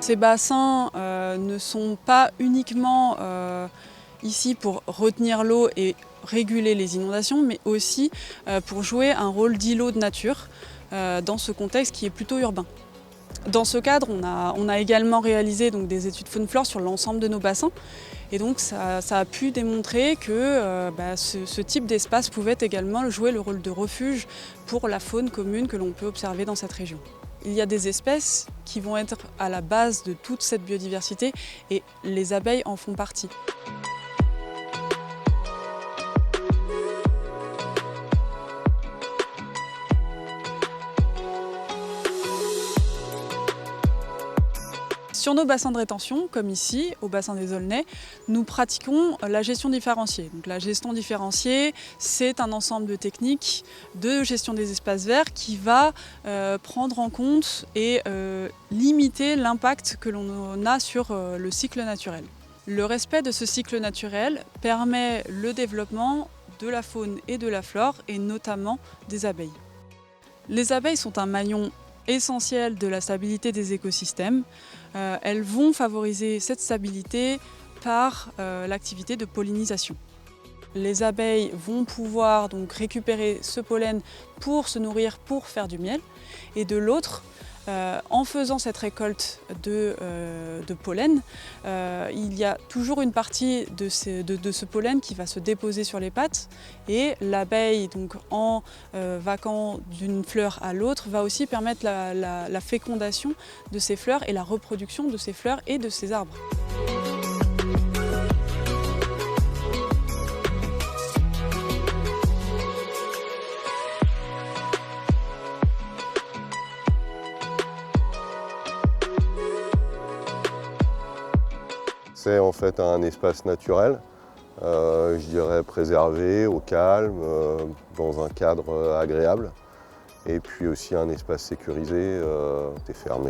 Ces bassins ne sont pas uniquement ici pour retenir l'eau et réguler les inondations, mais aussi pour jouer un rôle d'îlot de nature dans ce contexte qui est plutôt urbain. Dans ce cadre, on a également réalisé donc, des études faune-flore sur l'ensemble de nos bassins. Et donc ça a pu démontrer que ce type d'espace pouvait également jouer le rôle de refuge pour la faune commune que l'on peut observer dans cette région. Il y a des espèces qui vont être à la base de toute cette biodiversité et les abeilles en font partie. Sur nos bassins de rétention, comme ici, au bassin des Aulnais, nous pratiquons la gestion différenciée. Donc, la gestion différenciée, c'est un ensemble de techniques de gestion des espaces verts qui va prendre en compte et limiter l'impact que l'on a sur le cycle naturel. Le respect de ce cycle naturel permet le développement de la faune et de la flore, et notamment des abeilles. Les abeilles sont un maillon essentiel de la stabilité des écosystèmes. Elles vont favoriser cette stabilité par l'activité de pollinisation. Les abeilles vont pouvoir donc récupérer ce pollen pour se nourrir, pour faire du miel. Et de l'autre, en faisant cette récolte de pollen, il y a toujours une partie de ce pollen qui va se déposer sur les pattes, et l'abeille, donc en vaquant d'une fleur à l'autre, va aussi permettre la fécondation de ces fleurs et la reproduction de ces fleurs et de ces arbres. C'est en fait un espace naturel, je dirais préservé, au calme, dans un cadre agréable. Et puis aussi un espace sécurisé, c'est fermé.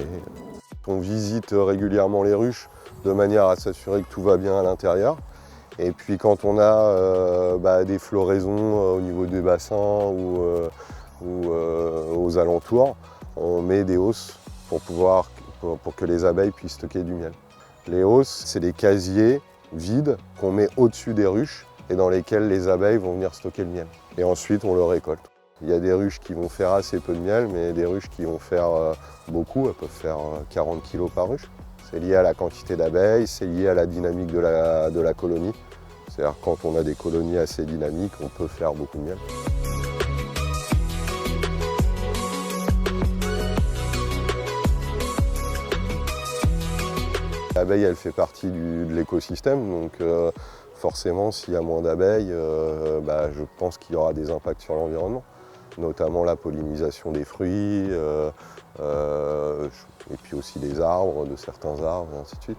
On visite régulièrement les ruches de manière à s'assurer que tout va bien à l'intérieur. Et puis quand on a des floraisons au niveau des bassins ou aux alentours, on met des hausses pour que les abeilles puissent stocker du miel. Les hausses, c'est des casiers vides qu'on met au-dessus des ruches et dans lesquels les abeilles vont venir stocker le miel. Et ensuite, on le récolte. Il y a des ruches qui vont faire assez peu de miel, mais des ruches qui vont faire beaucoup. Elles peuvent faire 40 kg par ruche. C'est lié à la quantité d'abeilles, c'est lié à la dynamique de la colonie. C'est-à-dire quand on a des colonies assez dynamiques, on peut faire beaucoup de miel. L'abeille, elle fait partie de l'écosystème, donc forcément, s'il y a moins d'abeilles, je pense qu'il y aura des impacts sur l'environnement, notamment la pollinisation des fruits, et puis aussi des arbres, de certains arbres, et ainsi de suite.